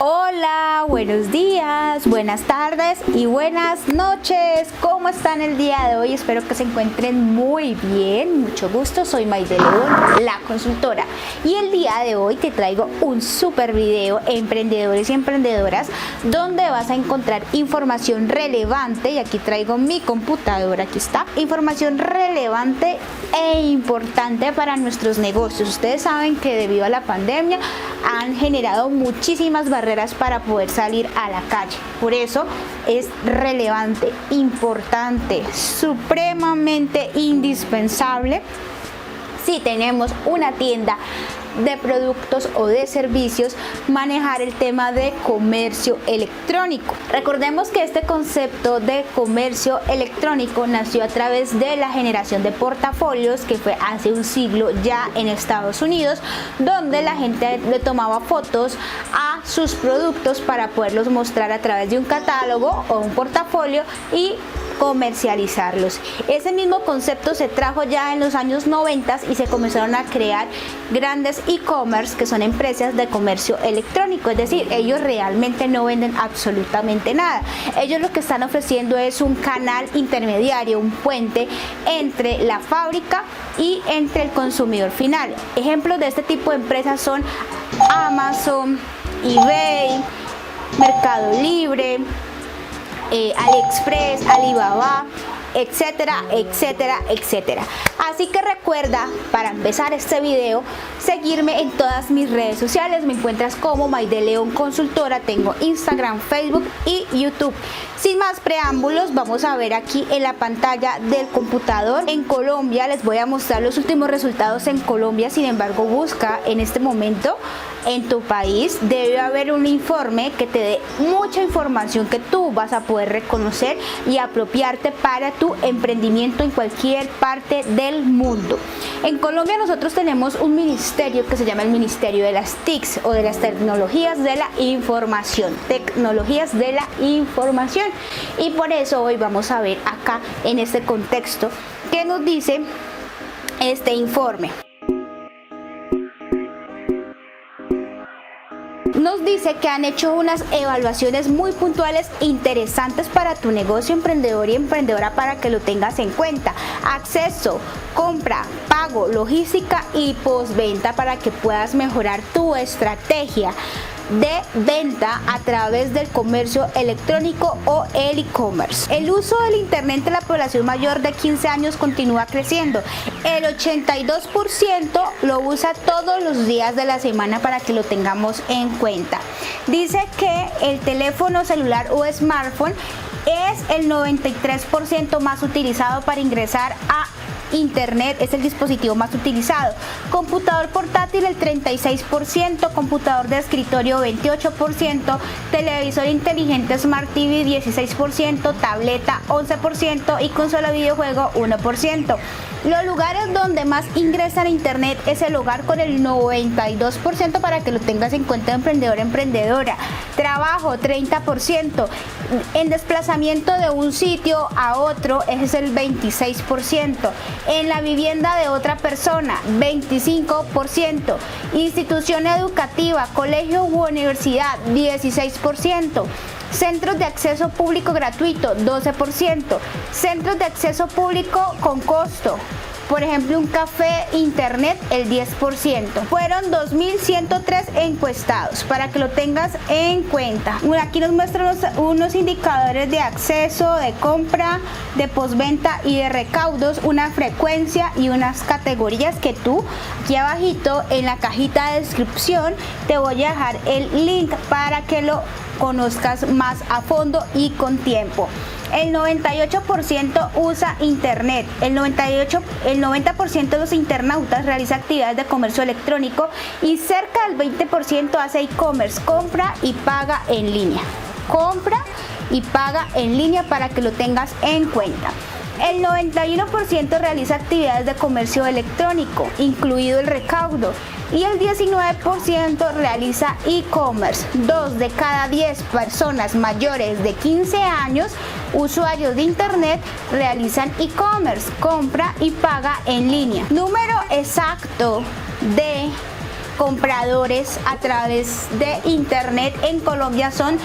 Hola, buenos días, buenas tardes y buenas noches. ¿Cómo están el día de hoy? Espero que se encuentren muy bien. Mucho gusto, soy Mayde León, la consultora. Y el día de hoy te traigo un super video, emprendedores y emprendedoras, donde vas a encontrar información relevante. Y aquí traigo mi computadora, aquí está. Información relevante e importante para nuestros negocios. Ustedes saben que debido a la pandemia han generado muchísimas barreras para poder salir a la calle. Por eso es relevante, importante, supremamente indispensable si tenemos una tienda de productos o de servicios, manejar el tema de comercio electrónico. Recordemos que este concepto de comercio electrónico nació a través de la generación de portafolios, que fue hace un siglo ya en Estados Unidos, donde la gente le tomaba fotos a sus productos para poderlos mostrar a través de un catálogo o un portafolio y comercializarlos. Ese mismo concepto se trajo ya en los años 90 y se comenzaron a crear grandes e-commerce, que son empresas de comercio electrónico, es decir, ellos realmente no venden absolutamente nada. Ellos lo que están ofreciendo es un canal intermediario, un puente entre la fábrica y entre el consumidor final. Ejemplos de este tipo de empresas son Amazon, eBay, Mercado Libre, AliExpress, Alibaba, etcétera, etcétera, etcétera. Así que recuerda, para empezar este video, seguirme en todas mis redes sociales. Me encuentras como Mayde León Consultora. Tengo Instagram, Facebook y YouTube. Sin más preámbulos, vamos a ver aquí en la pantalla del computador. En Colombia les voy a mostrar los últimos resultados en Colombia. Sin embargo, busca en este momento en tu país. Debe haber un informe que te dé mucha información que tú vas a poder reconocer y apropiarte para tu emprendimiento en cualquier parte del mundo. En Colombia nosotros tenemos un ministerio que se llama el Ministerio de las TICs, o de las Tecnologías de la Información. Tecnologías de la Información. Y por eso hoy vamos a ver acá en este contexto qué nos dice este informe. Nos dice que han hecho unas evaluaciones muy puntuales e interesantes para tu negocio, emprendedor y emprendedora, para que lo tengas en cuenta. Acceso, compra, pago, logística y postventa, para que puedas mejorar tu estrategia de venta a través del comercio electrónico o el e-commerce. El uso del internet entre la población mayor de 15 años continúa creciendo. El 82% lo usa todos los días de la semana, para que lo tengamos en cuenta. Dice que el teléfono celular o smartphone es el 93% más utilizado para ingresar a Internet, es el dispositivo más utilizado. Computador portátil el 36%, computador de escritorio 28%, televisor inteligente Smart TV 16%, tableta 11% y consola videojuego 1%. Los lugares donde más ingresan a Internet es el hogar con el 92%, para que lo tengas en cuenta, emprendedor, emprendedora. Trabajo 30%. En desplazamiento de un sitio a otro es el 26%. En la vivienda de otra persona 25%. Institución educativa, colegio u universidad 16%. Centros de acceso público gratuito 12%. Centros de acceso público con costo, por ejemplo un café, internet, el 10%. Fueron 2.103 encuestados, para que lo tengas en cuenta. Aquí nos muestran unos indicadores de acceso, de compra, de postventa y de recaudos, una frecuencia y unas categorías que tú, aquí abajito en la cajita de descripción, te voy a dejar el link para que lo conozcas más a fondo y con tiempo. El 98% usa internet. El 90% de los internautas realiza actividades de comercio electrónico y cerca del 20% hace e-commerce, compra y paga en línea. Compra y paga en línea, para que lo tengas en cuenta. El 91% realiza actividades de comercio electrónico, incluido el recaudo, y el 19% realiza e-commerce. 2 de cada 10 personas mayores de 15 años, usuarios de internet, realizan e-commerce, compra y paga en línea. Número exacto de compradores a través de internet en Colombia son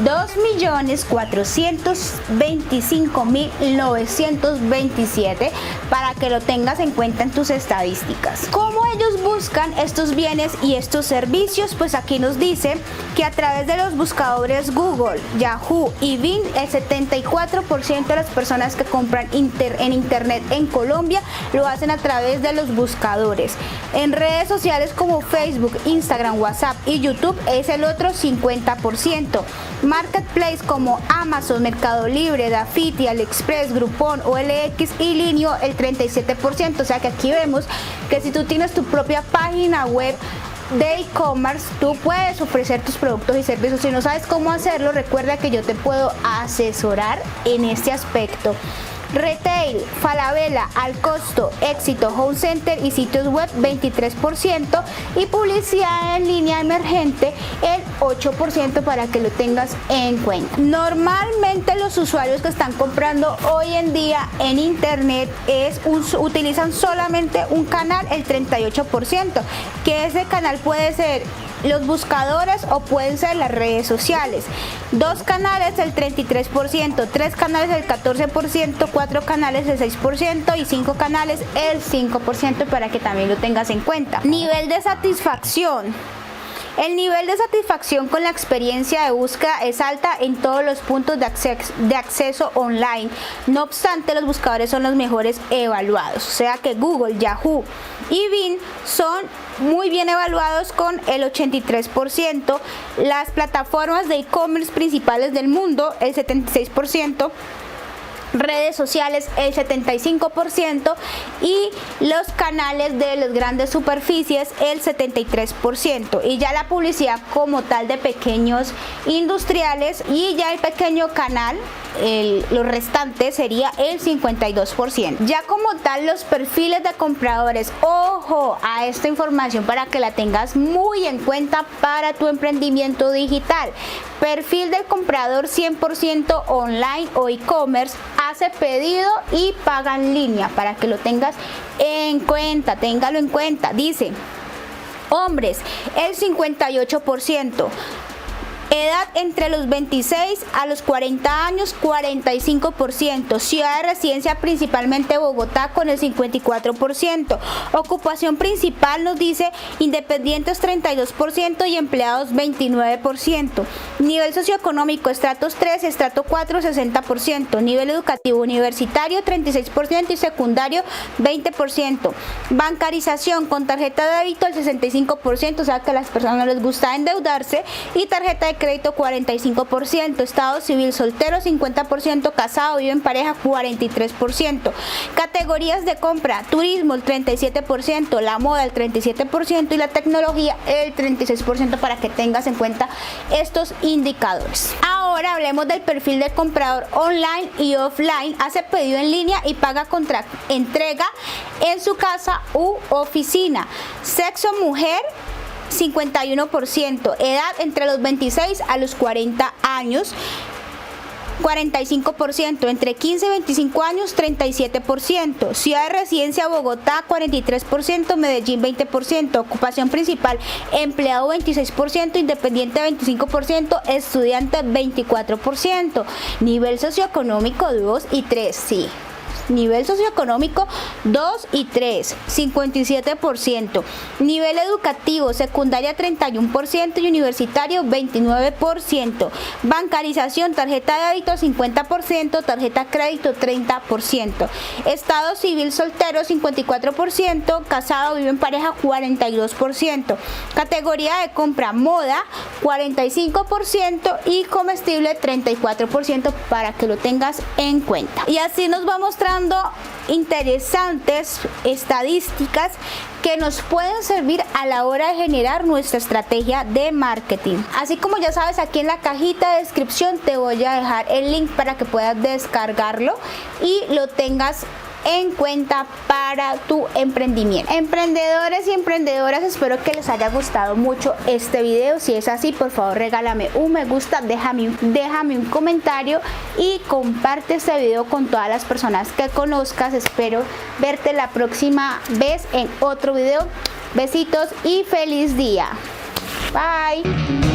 2.425.927, para que lo tengas en cuenta en tus estadísticas. ¿Cómo ellos buscan estos bienes y estos servicios? Pues aquí nos dice que a través de los buscadores Google, Yahoo y Bing, el 74% de las personas que compran en internet en Colombia lo hacen a través de los buscadores. En redes sociales como Facebook, Instagram, WhatsApp y YouTube es el otro 50%. Marketplace como Amazon, Mercado Libre, Dafiti, AliExpress, Groupon, OLX y Linio el 37%. O sea que aquí vemos que si tú tienes tu propia página web de e-commerce, tú puedes ofrecer tus productos y servicios. Si no sabes cómo hacerlo, recuerda que yo te puedo asesorar en este aspecto. Retail, Falabella, Al Costo, Éxito, Home Center y sitios web 23%, y publicidad en línea emergente el 8%, para que lo tengas en cuenta. Normalmente los usuarios que están comprando hoy en día en internet utilizan solamente un canal, el 38%, que ese canal puede ser los buscadores o pueden ser las redes sociales. 2 canales el 33%, 3 canales el 14%, 4 canales el 6% y 5 canales el 5%, para que también lo tengas en cuenta. Nivel de satisfacción. El nivel de satisfacción con la experiencia de búsqueda es alta en todos los puntos de acceso online. No obstante, los buscadores son los mejores evaluados. O sea que Google, Yahoo y Bing son muy bien evaluados con el 83%. Las plataformas de e-commerce principales del mundo, el 76%. Redes sociales el 75% y los canales de las grandes superficies el 73%, y ya la publicidad como tal de pequeños industriales y ya el pequeño canal, los restantes sería el 52%. Ya como tal los perfiles de compradores, ojo a esta información para que la tengas muy en cuenta para tu emprendimiento digital. Perfil del comprador 100% online o e-commerce, hace pedido y paga en línea, para que lo tengas en cuenta, téngalo en cuenta. Dice, hombres el 58%, edad entre los 26 a los 40 años 45%, ciudad de residencia principalmente Bogotá con el 54%, ocupación principal nos dice independientes 32% y empleados 29%, nivel socioeconómico estratos 3, estrato 4 60%, nivel educativo universitario 36% y secundario 20%, bancarización con tarjeta de débito el 65%, o sea que a las personas no les gusta endeudarse, y tarjeta de crédito 45%, estado civil soltero 50%, casado, vive en pareja 43%, categorías de compra, turismo el 37%, la moda el 37% y la tecnología el 36%, para que tengas en cuenta estos indicadores. Ahora hablemos del perfil del comprador online y offline, hace pedido en línea y paga contra entrega en su casa u oficina, sexo mujer 51%, edad entre los 26 a los 40 años 45%, entre 15 y 25 años 37%, ciudad de residencia Bogotá 43%, Medellín 20%, ocupación principal empleado 26%, independiente 25%, estudiante 24%, nivel socioeconómico 2 y 3, sí. Nivel socioeconómico 2 y 3, 57%. Nivel educativo, secundaria 31% y universitario 29%. Bancarización, tarjeta de débito 50%, tarjeta crédito 30%. Estado civil soltero 54%, casado, vive en pareja 42%. Categoría de compra moda 45% y comestible 34%, para que lo tengas en cuenta. Y así nos va mostrando interesantes estadísticas que nos pueden servir a la hora de generar nuestra estrategia de marketing. Así como ya sabes, aquí en la cajita de descripción te voy a dejar el link para que puedas descargarlo y lo tengas en cuenta para tu emprendimiento. Emprendedores y emprendedoras, espero que les haya gustado mucho este video. Si es así, por favor regálame un me gusta, déjame un comentario y comparte este video con todas las personas que conozcas. Espero verte la próxima vez en otro video. Besitos y feliz día. Bye.